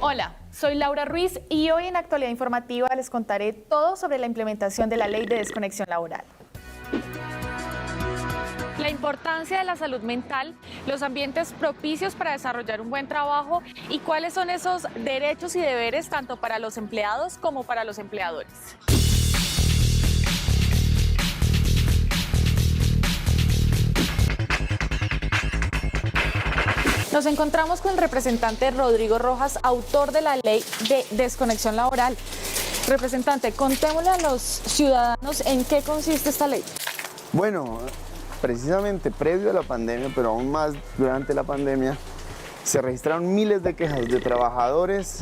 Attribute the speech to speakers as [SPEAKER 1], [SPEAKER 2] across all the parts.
[SPEAKER 1] Hola, soy Laura Ruiz y hoy en Actualidad Informativa les contaré todo sobre la implementación de la Ley de Desconexión Laboral. La importancia de la salud mental, los ambientes propicios para desarrollar un buen trabajo y cuáles son esos derechos y deberes tanto para los empleados como para los empleadores. Nos encontramos con el representante Rodrigo Rojas, autor de la Ley de Desconexión Laboral. Representante, contémosle a los ciudadanos en qué consiste esta ley.
[SPEAKER 2] Bueno, precisamente previo a la pandemia, pero aún más durante la pandemia, se registraron miles de quejas de trabajadores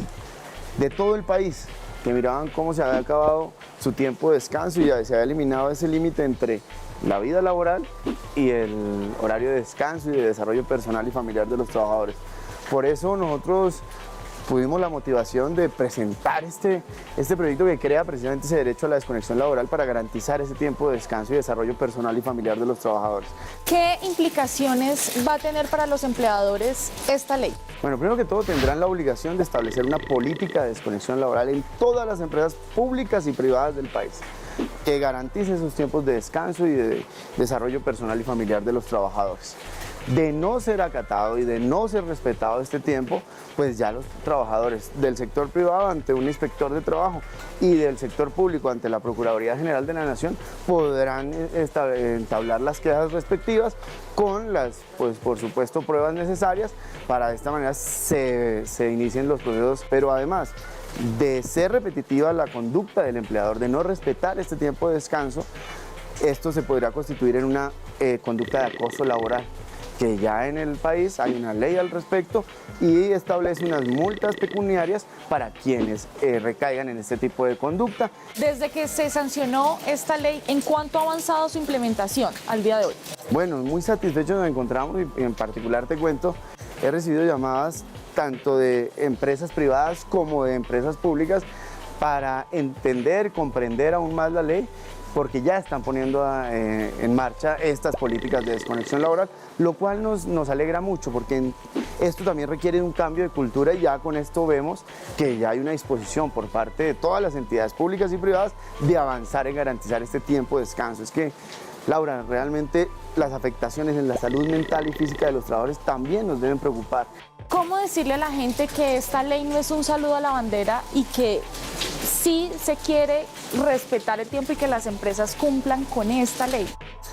[SPEAKER 2] de todo el país que miraban cómo se había acabado su tiempo de descanso y ya se había eliminado ese límite entre la vida laboral y el horario de descanso y de desarrollo personal y familiar de los trabajadores. Por eso nosotros tuvimos la motivación de presentar este proyecto que crea precisamente ese derecho a la desconexión laboral para garantizar ese tiempo de descanso y desarrollo personal y familiar de los trabajadores.
[SPEAKER 1] ¿Qué implicaciones va a tener para los empleadores esta ley?
[SPEAKER 2] Bueno, primero que todo tendrán la obligación de establecer una política de desconexión laboral en todas las empresas públicas y privadas del país, que garantice esos tiempos de descanso y de desarrollo personal y familiar de los trabajadores. De no ser acatado y de no ser respetado este tiempo, pues ya los trabajadores del sector privado ante un inspector de trabajo y del sector público ante la Procuraduría General de la Nación podrán entablar las quejas respectivas con las, pues por supuesto, pruebas necesarias para de esta manera se inicien los procesos, pero además de ser repetitiva la conducta del empleador, de no respetar este tiempo de descanso, esto se podrá constituir en una conducta de acoso laboral, que ya en el país hay una ley al respecto y establece unas multas pecuniarias para quienes recaigan en este tipo de conducta.
[SPEAKER 1] Desde que se sancionó esta ley, ¿en cuánto ha avanzado su implementación al día de hoy?
[SPEAKER 2] Bueno, muy satisfechos nos encontramos y en particular te cuento, he recibido llamadas tanto de empresas privadas como de empresas públicas para entender, comprender aún más la ley, porque ya están poniendo en marcha estas políticas de desconexión laboral, lo cual nos alegra mucho, porque esto también requiere un cambio de cultura y ya con esto vemos que ya hay una disposición por parte de todas las entidades públicas y privadas de avanzar en garantizar este tiempo de descanso. Es que, Laura, realmente las afectaciones en la salud mental y física de los trabajadores también nos deben preocupar.
[SPEAKER 1] ¿Cómo decirle a la gente que esta ley no es un saludo a la bandera y que sí se quiere respetar el tiempo y que las empresas cumplan con esta ley?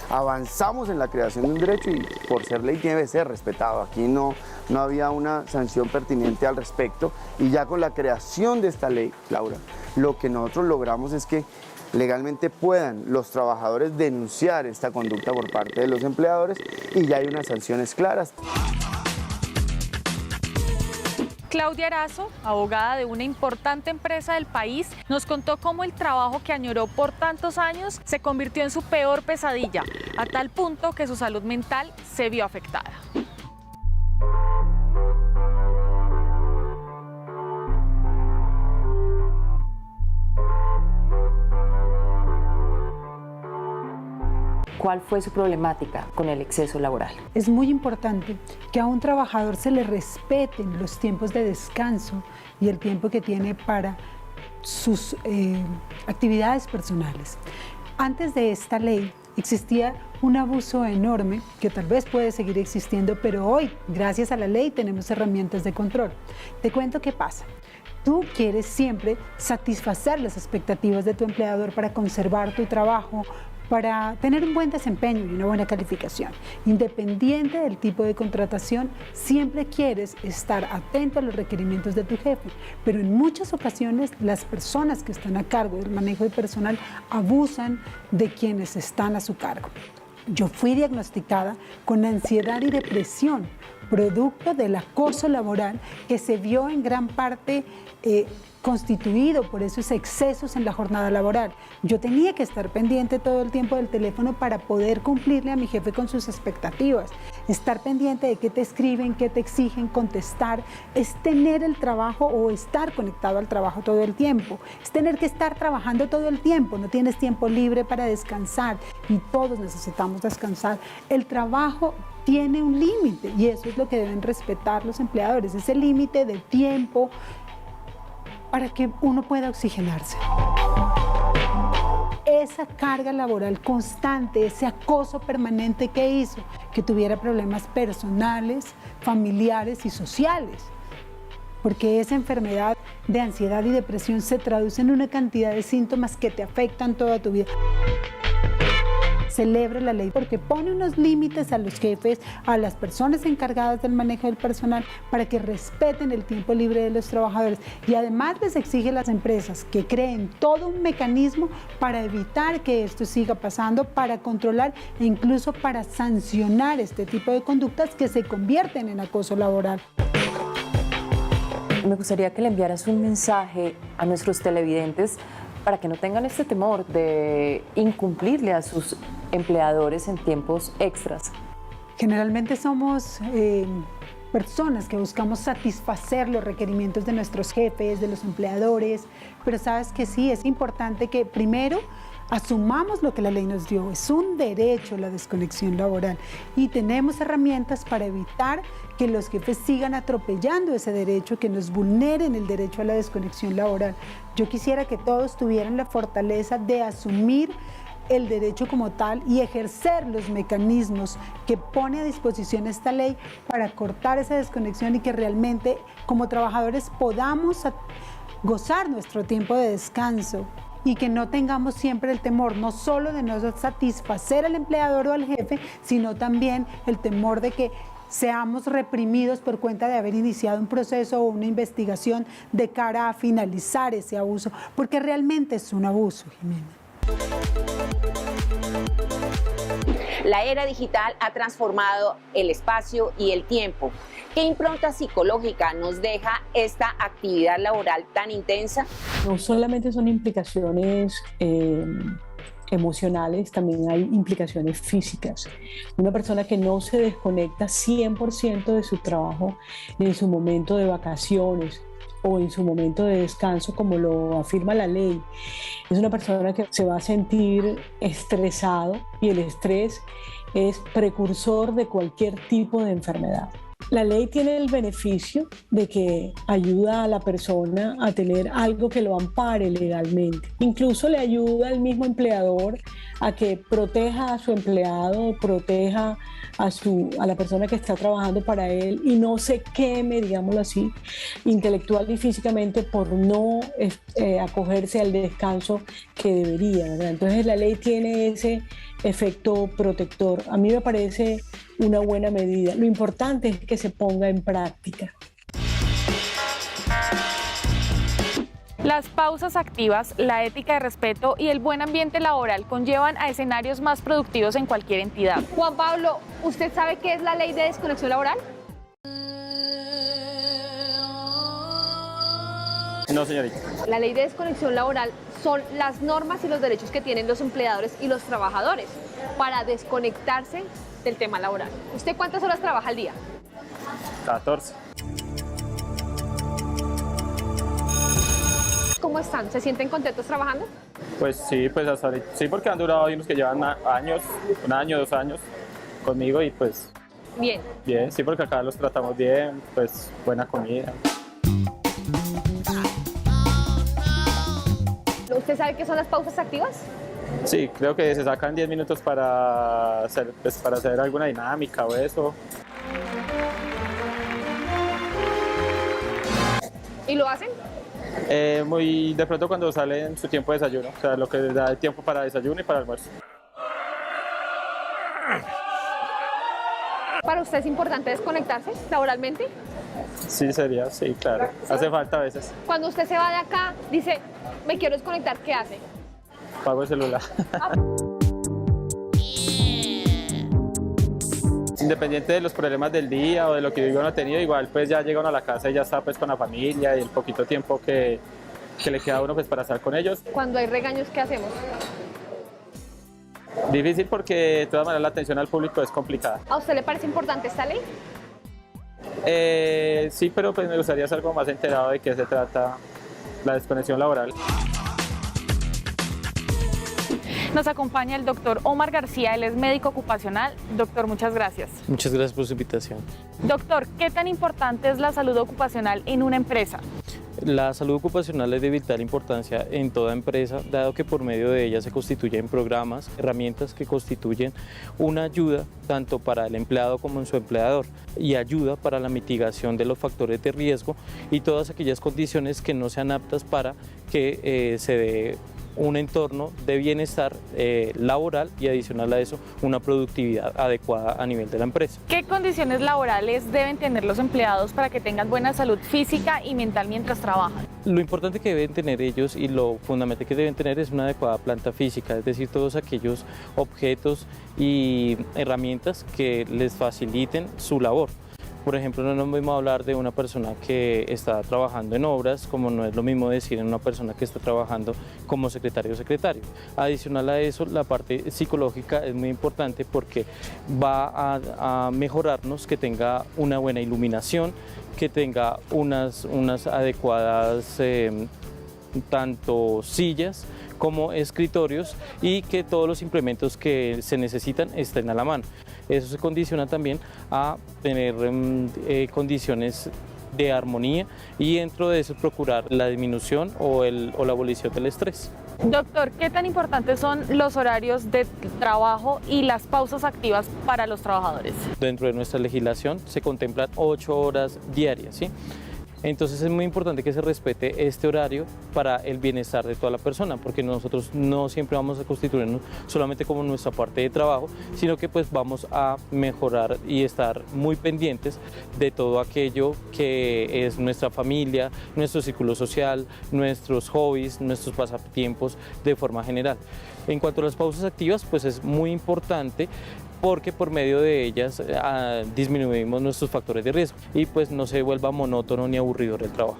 [SPEAKER 2] Avanzamos en la creación de un derecho y por ser ley debe ser respetado. Aquí no había una sanción pertinente al respecto y ya con la creación de esta ley, Laura, lo que nosotros logramos es que legalmente puedan los trabajadores denunciar esta conducta por parte de los empleadores y ya hay unas sanciones claras.
[SPEAKER 1] Claudia Arazo, abogada de una importante empresa del país, nos contó cómo el trabajo que añoró por tantos años se convirtió en su peor pesadilla, a tal punto que su salud mental se vio afectada.
[SPEAKER 3] ¿Cuál fue su problemática con el exceso laboral?
[SPEAKER 4] Es muy importante que a un trabajador se le respeten los tiempos de descanso y el tiempo que tiene para sus actividades personales. Antes de esta ley existía un abuso enorme que tal vez puede seguir existiendo, pero hoy, gracias a la ley, tenemos herramientas de control. Te cuento qué pasa. Tú quieres siempre satisfacer las expectativas de tu empleador para conservar tu trabajo, para tener un buen desempeño y una buena calificación. Independiente del tipo de contratación, siempre quieres estar atento a los requerimientos de tu jefe, pero en muchas ocasiones las personas que están a cargo del manejo de personal abusan de quienes están a su cargo. Yo fui diagnosticada con ansiedad y depresión, producto del acoso laboral que se vio en gran parte constituido por esos excesos en la jornada laboral. Yo tenía que estar pendiente todo el tiempo del teléfono para poder cumplirle a mi jefe con sus expectativas. Estar pendiente de qué te escriben, qué te exigen, contestar, es tener el trabajo o estar conectado al trabajo todo el tiempo. Es tener que estar trabajando todo el tiempo, no tienes tiempo libre para descansar y todos necesitamos descansar. El trabajo tiene un límite y eso es lo que deben respetar los empleadores, ese límite de tiempo para que uno pueda oxigenarse. Esa carga laboral constante, ese acoso permanente que hizo que tuviera problemas personales, familiares y sociales. Porque esa enfermedad de ansiedad y depresión se traduce en una cantidad de síntomas que te afectan toda tu vida. Celebra la ley porque pone unos límites a los jefes, a las personas encargadas del manejo del personal para que respeten el tiempo libre de los trabajadores y además les exige a las empresas que creen todo un mecanismo para evitar que esto siga pasando, para controlar e incluso para sancionar este tipo de conductas que se convierten en acoso laboral.
[SPEAKER 3] Me gustaría que le enviaras un mensaje a nuestros televidentes para que no tengan este temor de incumplirle a sus empleadores en tiempos extras.
[SPEAKER 4] Generalmente somos personas que buscamos satisfacer los requerimientos de nuestros jefes, de los empleadores, pero sabes que sí, es importante que primero asumamos lo que la ley nos dio. Es un derecho la desconexión laboral y tenemos herramientas para evitar que los jefes sigan atropellando ese derecho, que nos vulneren el derecho a la desconexión laboral. Yo quisiera que todos tuvieran la fortaleza de asumir el derecho como tal y ejercer los mecanismos que pone a disposición esta ley para cortar esa desconexión y que realmente como trabajadores podamos gozar nuestro tiempo de descanso y que no tengamos siempre el temor no solo de no satisfacer al empleador o al jefe, sino también el temor de que seamos reprimidos por cuenta de haber iniciado un proceso o una investigación de cara a finalizar ese abuso, porque realmente es un abuso, Jimena.
[SPEAKER 5] La era digital ha transformado el espacio y el tiempo. ¿Qué impronta psicológica nos deja esta actividad laboral tan intensa?
[SPEAKER 6] No solamente son implicaciones emocionales, también hay implicaciones físicas. Una persona que no se desconecta 100% de su trabajo en su momento de vacaciones o en su momento de descanso, como lo afirma la ley, es una persona que se va a sentir estresado y el estrés es precursor de cualquier tipo de enfermedad. La ley tiene el beneficio de que ayuda a la persona a tener algo que lo ampare legalmente. Incluso le ayuda al mismo empleador a que proteja a su empleado, proteja a la persona que está trabajando para él y no se queme, digámoslo así, intelectual y físicamente por no acogerse al descanso que debería, ¿verdad? Entonces la ley tiene ese efecto protector. A mí me parece una buena medida. Lo importante es que se ponga en práctica.
[SPEAKER 1] Las pausas activas, la ética de respeto y el buen ambiente laboral conllevan a escenarios más productivos en cualquier entidad.
[SPEAKER 7] Juan Pablo, ¿usted sabe qué es la ley de desconexión laboral?
[SPEAKER 8] No, señorita.
[SPEAKER 7] La ley de desconexión laboral son las normas y los derechos que tienen los empleadores y los trabajadores para desconectarse del tema laboral. ¿Usted cuántas horas trabaja al día?
[SPEAKER 8] 14.
[SPEAKER 7] ¿Cómo están? ¿Se sienten contentos trabajando?
[SPEAKER 8] Pues sí, pues hasta ahorita. Sí, porque han durado unos que llevan años, 1 año, 2 años conmigo y pues
[SPEAKER 7] Bien.
[SPEAKER 8] bien, sí, porque acá los tratamos bien, pues buena comida.
[SPEAKER 7] ¿Usted sabe qué son las pausas activas?
[SPEAKER 8] Sí, creo que se sacan 10 minutos para hacer, pues, para hacer alguna dinámica o eso.
[SPEAKER 7] ¿Y lo hacen?
[SPEAKER 8] Muy de pronto cuando sale en su tiempo de desayuno, o sea, lo que les da el tiempo para desayuno y para almuerzo.
[SPEAKER 7] ¿Para usted es importante desconectarse laboralmente?
[SPEAKER 8] Sí, sería, sí, claro. Hace falta a veces.
[SPEAKER 7] Cuando usted se va de acá, dice, me quiero desconectar, ¿qué hace?
[SPEAKER 8] Pago el celular. Independiente de los problemas del día o de lo que uno ha tenido, igual pues ya llega uno a la casa y ya está pues con la familia y el poquito tiempo que le queda a uno pues para estar con ellos.
[SPEAKER 7] Cuando hay regaños, ¿qué hacemos?
[SPEAKER 8] Difícil porque de todas maneras la atención al público es complicada.
[SPEAKER 7] ¿A usted le parece importante esta ley?
[SPEAKER 8] Sí, pero pues me gustaría ser algo más enterado de qué se trata la desconexión laboral.
[SPEAKER 1] Nos acompaña el doctor Omar García, él es médico ocupacional. Doctor, muchas gracias.
[SPEAKER 9] Muchas gracias por su invitación.
[SPEAKER 1] Doctor, ¿qué tan importante es la salud ocupacional en una empresa?
[SPEAKER 9] La salud ocupacional es de vital importancia en toda empresa, dado que por medio de ella se constituyen programas, herramientas que constituyen una ayuda tanto para el empleado como en su empleador y ayuda para la mitigación de los factores de riesgo y todas aquellas condiciones que no sean aptas para que se dé un entorno de bienestar laboral y adicional a eso una productividad adecuada a nivel de la empresa.
[SPEAKER 1] ¿Qué condiciones laborales deben tener los empleados para que tengan buena salud física y mental mientras trabajan?
[SPEAKER 9] Lo importante que deben tener ellos y lo fundamental que deben tener es una adecuada planta física, es decir, todos aquellos objetos y herramientas que les faciliten su labor. Por ejemplo, no es lo mismo hablar de una persona que está trabajando en obras, como no es lo mismo decir en una persona que está trabajando como secretario o secretario. Adicional a eso, la parte psicológica es muy importante porque va a mejorarnos que tenga una buena iluminación, que tenga unas adecuadas tanto sillas como escritorios y que todos los implementos que se necesitan estén a la mano. Eso se condiciona también a tener condiciones de armonía y dentro de eso procurar la disminución o la abolición del estrés.
[SPEAKER 1] Doctor, ¿qué tan importantes son los horarios de trabajo y las pausas activas para los trabajadores?
[SPEAKER 9] Dentro de nuestra legislación se contemplan 8 horas diarias, ¿sí? Entonces es muy importante que se respete este horario para el bienestar de toda la persona, porque nosotros no siempre vamos a constituirnos solamente como nuestra parte de trabajo, sino que pues vamos a mejorar y estar muy pendientes de todo aquello que es nuestra familia, nuestro círculo social, nuestros hobbies, nuestros pasatiempos de forma general. En cuanto a las pausas activas, pues es muy importante porque por medio de ellas disminuimos nuestros factores de riesgo y pues no se vuelva monótono ni aburridor el trabajo.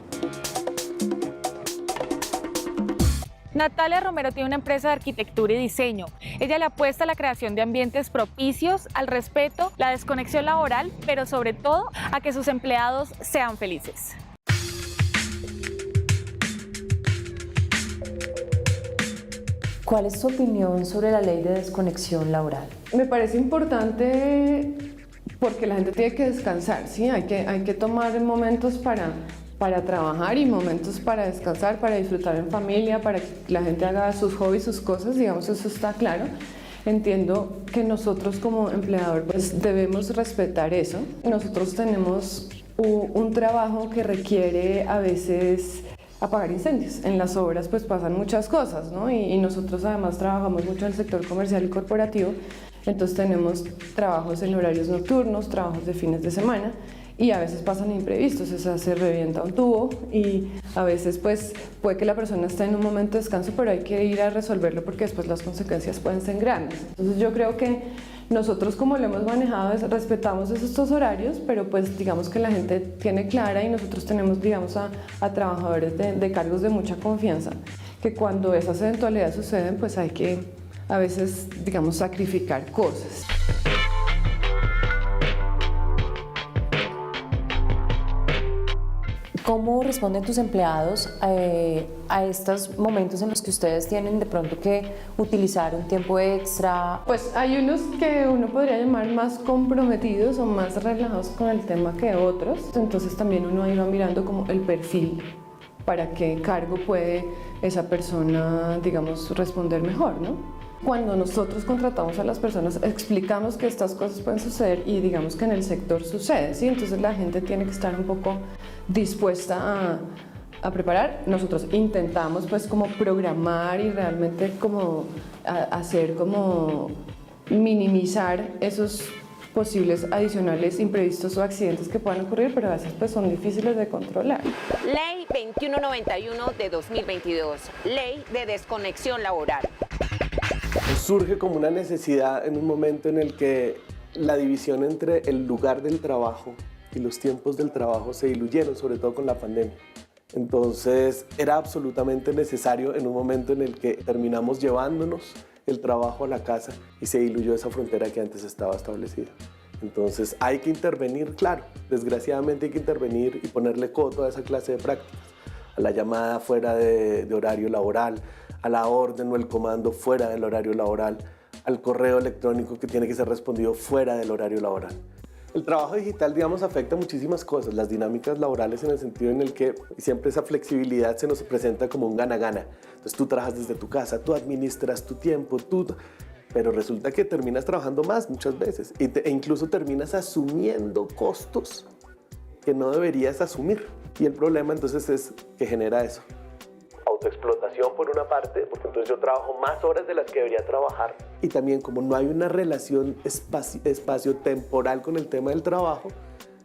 [SPEAKER 1] Natalia Romero tiene una empresa de arquitectura y diseño. Ella le apuesta a la creación de ambientes propicios, al respeto, la desconexión laboral, pero sobre todo a que sus empleados sean felices.
[SPEAKER 3] ¿Cuál es su opinión sobre la ley de desconexión laboral?
[SPEAKER 10] Me parece importante porque la gente tiene que descansar, ¿sí? Hay que tomar momentos para trabajar y momentos para descansar, para disfrutar en familia, para que la gente haga sus hobbies, sus cosas, digamos, eso está claro. Entiendo que nosotros como empleador pues debemos respetar eso. Nosotros tenemos un trabajo que requiere a veces apagar incendios. En las obras pues pasan muchas cosas, ¿no? Y nosotros además trabajamos mucho en el sector comercial y corporativo, entonces tenemos trabajos en horarios nocturnos, trabajos de fines de semana y a veces pasan imprevistos, o sea, se revienta un tubo y a veces pues puede que la persona esté en un momento de descanso, pero hay que ir a resolverlo porque después las consecuencias pueden ser grandes. Entonces yo creo que nosotros como lo hemos manejado respetamos estos horarios, pero pues digamos que la gente tiene clara y nosotros tenemos digamos a trabajadores de cargos de mucha confianza, que cuando esas eventualidades suceden pues hay que a veces digamos sacrificar cosas.
[SPEAKER 3] ¿Cómo responden tus empleados a estos momentos en los que ustedes tienen de pronto que utilizar un tiempo extra?
[SPEAKER 10] Pues hay unos que uno podría llamar más comprometidos o más relajados con el tema que otros, entonces también uno ahí va mirando como el perfil para qué cargo puede esa persona, digamos, responder mejor, ¿no? Cuando nosotros contratamos a las personas, explicamos que estas cosas pueden suceder y digamos que en el sector sucede, ¿sí? Entonces la gente tiene que estar un poco dispuesta a preparar. Nosotros intentamos pues como programar y realmente como hacer como minimizar esos posibles adicionales imprevistos o accidentes que puedan ocurrir, pero a veces pues son difíciles de controlar.
[SPEAKER 5] Ley 2191 de 2022, Ley de Desconexión Laboral.
[SPEAKER 11] Surge como una necesidad en un momento en el que la división entre el lugar del trabajo y los tiempos del trabajo se diluyeron, sobre todo con la pandemia. Entonces era absolutamente necesario en un momento en el que terminamos llevándonos el trabajo a la casa y se diluyó esa frontera que antes estaba establecida. Entonces hay que intervenir, claro, desgraciadamente hay que intervenir y ponerle coto a esa clase de prácticas, a la llamada fuera de horario laboral, a la orden o el comando fuera del horario laboral, al correo electrónico que tiene que ser respondido fuera del horario laboral. El trabajo digital, digamos, afecta muchísimas cosas, las dinámicas laborales en el sentido en el que siempre esa flexibilidad se nos presenta como un gana-gana. Entonces tú trabajas desde tu casa, tú administras tu tiempo, pero resulta que terminas trabajando más muchas veces e incluso terminas asumiendo costos que no deberías asumir. Y el problema entonces es que genera eso. Autoexplotación por una parte, porque entonces yo trabajo más horas de las que debería trabajar. Y también como no hay una relación espacio-temporal con el tema del trabajo,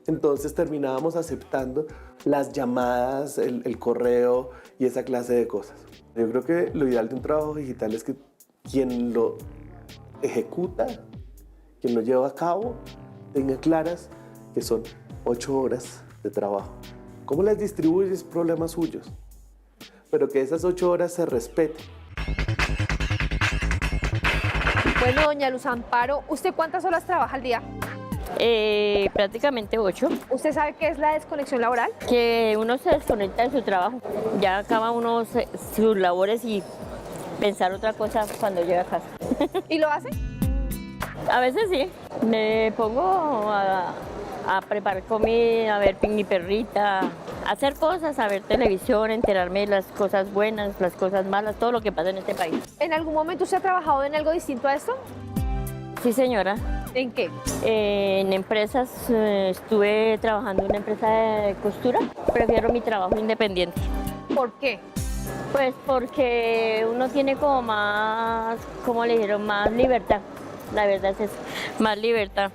[SPEAKER 11] entonces terminábamos aceptando las llamadas, el correo y esa clase de cosas. Yo creo que lo ideal de un trabajo digital es que quien lo ejecuta, quien lo lleva a cabo, tenga claras que son 8 horas de trabajo. ¿Cómo las distribuyes? Problemas suyos. Pero que esas 8 horas se respeten.
[SPEAKER 7] Bueno, doña Luz Amparo, ¿usted cuántas horas trabaja al día?
[SPEAKER 12] Prácticamente 8.
[SPEAKER 7] ¿Usted sabe qué es la desconexión laboral?
[SPEAKER 12] Que uno se desconecta de su trabajo, ya acaba uno sus labores y pensar otra cosa cuando llega a casa.
[SPEAKER 7] ¿Y lo hace?
[SPEAKER 12] A veces sí, me pongo a preparar comida, a ver mi perrita, a hacer cosas, a ver televisión, enterarme de las cosas buenas, las cosas malas, todo lo que pasa en este país.
[SPEAKER 7] ¿En algún momento usted ha trabajado en algo distinto a esto?
[SPEAKER 12] Sí, señora.
[SPEAKER 7] ¿En qué?
[SPEAKER 12] En empresas, estuve trabajando en una empresa de costura. Prefiero mi trabajo independiente.
[SPEAKER 7] ¿Por qué?
[SPEAKER 12] Pues porque uno tiene como más, ¿cómo le dijeron? Más libertad. La verdad es eso, más libertad.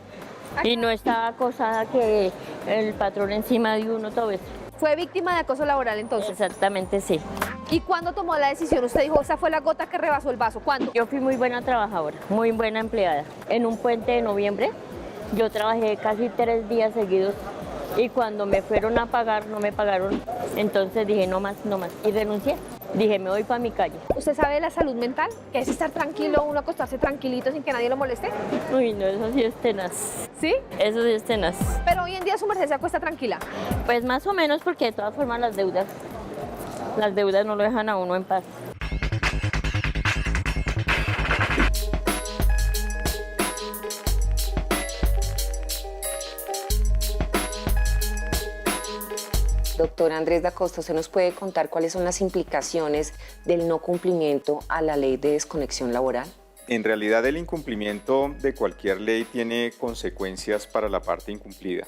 [SPEAKER 12] Y no está acosada que el patrón encima de uno, todo eso.
[SPEAKER 7] ¿Fue víctima de acoso laboral entonces?
[SPEAKER 12] Exactamente, sí.
[SPEAKER 7] ¿Y cuándo tomó la decisión? Usted dijo, esa fue la gota que rebasó el vaso. ¿Cuándo?
[SPEAKER 12] Yo fui muy buena trabajadora, muy buena empleada. En un puente de noviembre, yo trabajé casi 3 días seguidos y cuando me fueron a pagar, no me pagaron. Entonces dije, no más, y renuncié. Dije, me voy para mi calle.
[SPEAKER 7] ¿Usted sabe de la salud mental? ¿Que es estar tranquilo, uno acostarse tranquilito sin que nadie lo moleste?
[SPEAKER 12] Uy, no, eso sí es tenaz.
[SPEAKER 7] ¿Sí?
[SPEAKER 12] Eso sí es tenaz.
[SPEAKER 7] Pero hoy en día su merced se acuesta tranquila.
[SPEAKER 12] Pues más o menos, porque de todas formas las deudas no lo dejan a uno en paz.
[SPEAKER 5] Doctor Andrés da Costa, ¿usted nos puede contar cuáles son las implicaciones del no cumplimiento a la ley de desconexión laboral?
[SPEAKER 13] En realidad, el incumplimiento de cualquier ley tiene consecuencias para la parte incumplida.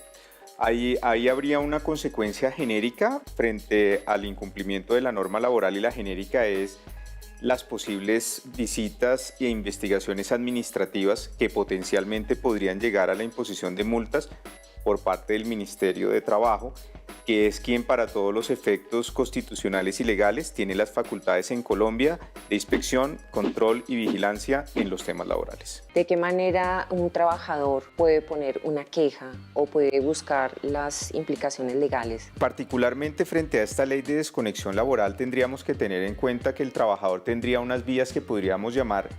[SPEAKER 13] Ahí habría una consecuencia genérica frente al incumplimiento de la norma laboral, y la genérica es las posibles visitas e investigaciones administrativas que potencialmente podrían llegar a la imposición de multas por parte del Ministerio de Trabajo, que es quien para todos los efectos constitucionales y legales tiene las facultades en Colombia de inspección, control y vigilancia en los temas laborales.
[SPEAKER 5] ¿De qué manera un trabajador puede poner una queja o puede buscar las implicaciones legales?
[SPEAKER 13] Particularmente frente a esta ley de desconexión laboral, tendríamos que tener en cuenta que el trabajador tendría unas vías que podríamos llamar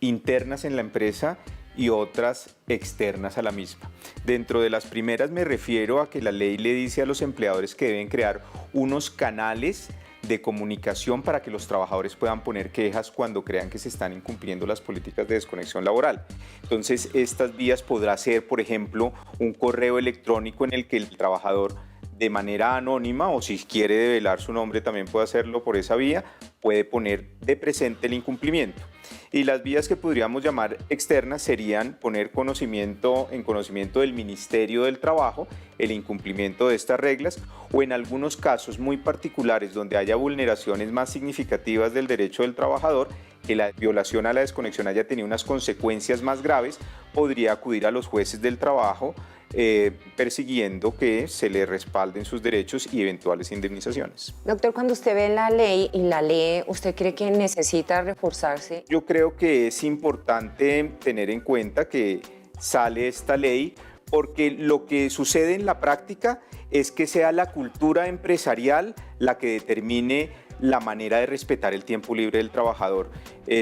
[SPEAKER 13] internas en la empresa y otras externas a la misma. Dentro de las primeras me refiero a que la ley le dice a los empleadores que deben crear unos canales de comunicación para que los trabajadores puedan poner quejas cuando crean que se están incumpliendo las políticas de desconexión laboral. Entonces, estas vías podrá ser, por ejemplo, un correo electrónico en el que el trabajador, de manera anónima, o si quiere develar su nombre también puede hacerlo por esa vía, puede poner de presente el incumplimiento. Y las vías que podríamos llamar externas serían poner en conocimiento del Ministerio del Trabajo el incumplimiento de estas reglas, o en algunos casos muy particulares donde haya vulneraciones más significativas del derecho del trabajador, que la violación a la desconexión haya tenido unas consecuencias más graves, podría acudir a los jueces del trabajo persiguiendo que se le respalden sus derechos y eventuales indemnizaciones.
[SPEAKER 5] Doctor, cuando usted ve la ley y la lee, ¿usted cree que necesita reforzarse?
[SPEAKER 13] Yo creo que es importante tener en cuenta que sale esta ley porque lo que sucede en la práctica es que sea la cultura empresarial la que determine la manera de respetar el tiempo libre del trabajador.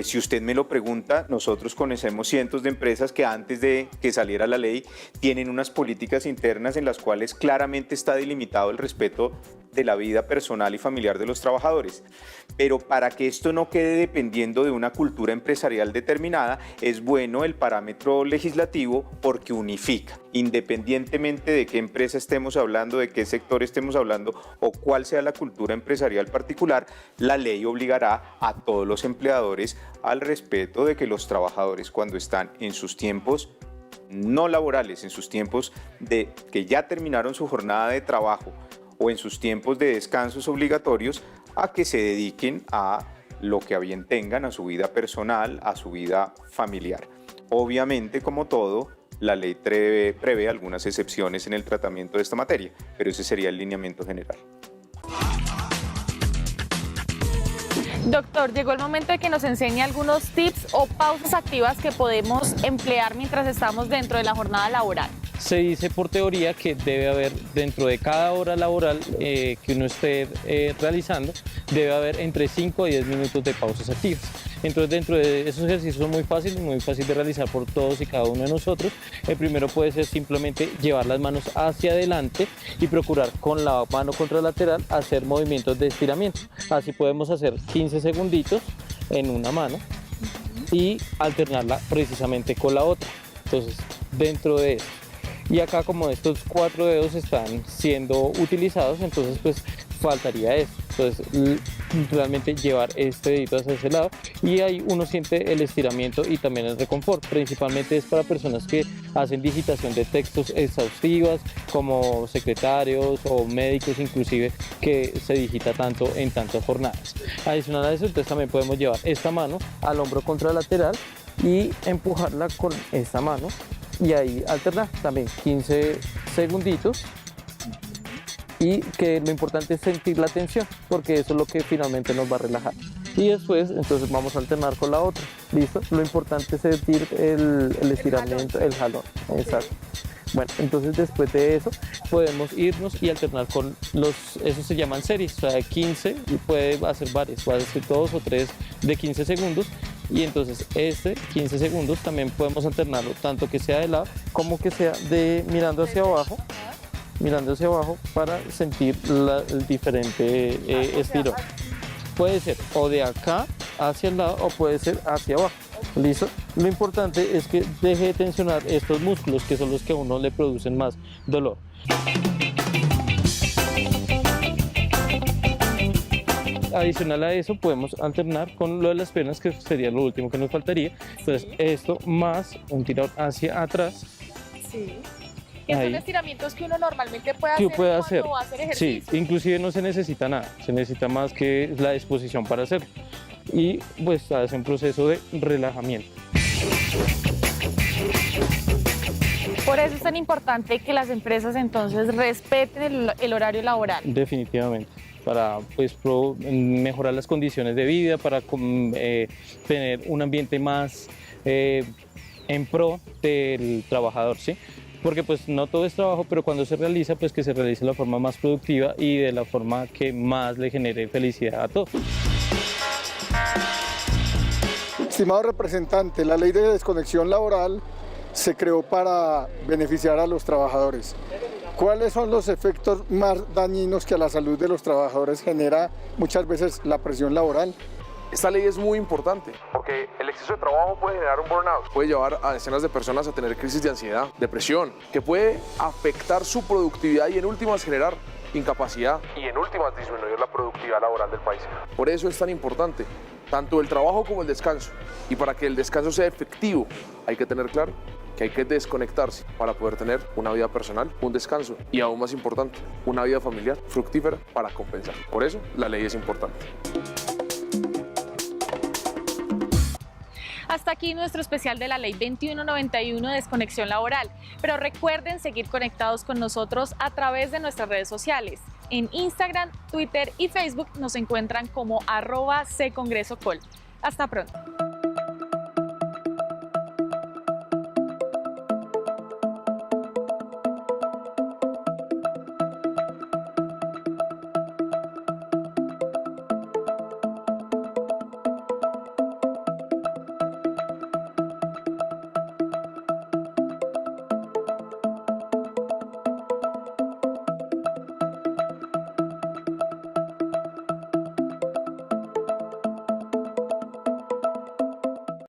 [SPEAKER 13] Si usted me lo pregunta, nosotros conocemos cientos de empresas que antes de que saliera la ley tienen unas políticas internas en las cuales claramente está delimitado el respeto de la vida personal y familiar de los trabajadores. Pero para que esto no quede dependiendo de una cultura empresarial determinada, es bueno el parámetro legislativo porque unifica. Independientemente de qué empresa estemos hablando, de qué sector estemos hablando o cuál sea la cultura empresarial particular, la ley obligará a todos los empleadores al respeto de que los trabajadores, cuando están en sus tiempos no laborales, en sus tiempos de que ya terminaron su jornada de trabajo o en sus tiempos de descansos obligatorios, a que se dediquen a lo que a bien tengan, a su vida personal, a su vida familiar. Obviamente, como todo, la ley prevé algunas excepciones en el tratamiento de esta materia, pero ese sería el lineamiento general.
[SPEAKER 1] Doctor, llegó el momento de que nos enseñe algunos tips o pausas activas que podemos emplear mientras estamos dentro de la jornada laboral.
[SPEAKER 9] Se dice por teoría que debe haber dentro de cada hora laboral que uno esté realizando, debe haber entre 5 a 10 minutos de pausas activas. Entonces, dentro de esos ejercicios son muy fácil de realizar por todos y cada uno de nosotros. El primero puede ser simplemente llevar las manos hacia adelante y procurar con la mano contralateral hacer movimientos de estiramiento. Así podemos hacer 15 segunditos en una mano y alternarla precisamente con la otra. Entonces, dentro de eso. Y acá, como estos 4 dedos están siendo utilizados, entonces pues faltaría eso. Entonces realmente llevar este dedito hacia ese lado y ahí uno siente el estiramiento y también el reconfort. Principalmente es para personas que hacen digitación de textos exhaustivas, como secretarios o médicos inclusive, que se digita tanto en tantas jornadas. Adicional a eso, entonces también podemos llevar esta mano al hombro contralateral y empujarla con esta mano y ahí alternar también 15 segunditos. Y que lo importante es sentir la tensión, porque eso es lo que finalmente nos va a relajar. Y después, entonces vamos a alternar con la otra. ¿Listo? Lo importante es sentir el estiramiento, el jalón. Exacto. Bueno, entonces después de eso podemos irnos y alternar con esos se llaman series, o sea, 15, y puede hacer varios, puede ser 2 o 3 de 15 segundos. Y entonces 15 segundos también podemos alternarlo, tanto que sea de lado como que sea mirando hacia abajo para sentir el diferente estirón. Puede ser o de acá hacia el lado o puede ser hacia abajo. ¿Listo? Lo importante es que deje de tensionar estos músculos, que son los que a uno le producen más dolor. Adicional a eso, podemos alternar con lo de las piernas, que sería lo último que nos faltaría. Entonces, esto más un tirón hacia atrás.
[SPEAKER 1] Sí. Que son estiramientos que uno normalmente puede hacer cuando va a hacer ejercicio.
[SPEAKER 9] Sí, inclusive no se necesita nada, se necesita más que la disposición para hacerlo. Y pues hace un proceso de relajamiento.
[SPEAKER 1] Por eso es tan importante que las empresas entonces respeten el horario laboral.
[SPEAKER 9] Definitivamente, para pues, mejorar las condiciones de vida, para tener un ambiente más en pro del trabajador, ¿sí? Porque pues no todo es trabajo, pero cuando se realiza, pues que se realice de la forma más productiva y de la forma que más le genere felicidad a todos.
[SPEAKER 14] Estimado representante, la ley de desconexión laboral se creó para beneficiar a los trabajadores. ¿Cuáles son los efectos más dañinos que a la salud de los trabajadores genera muchas veces la presión laboral?
[SPEAKER 15] Esta ley es muy importante porque el exceso de trabajo puede generar un burnout, puede llevar a decenas de personas a tener crisis de ansiedad, depresión, que puede afectar su productividad y en últimas generar incapacidad y en últimas disminuir la productividad laboral del país. Por eso es tan importante tanto el trabajo como el descanso, y para que el descanso sea efectivo hay que tener claro que hay que desconectarse para poder tener una vida personal, un descanso y aún más importante, una vida familiar fructífera para compensar. Por eso la ley es importante.
[SPEAKER 1] Hasta aquí nuestro especial de la Ley 2191 de desconexión laboral, pero recuerden seguir conectados con nosotros a través de nuestras redes sociales. En Instagram, Twitter y Facebook nos encuentran como @ccongresocol. Hasta pronto.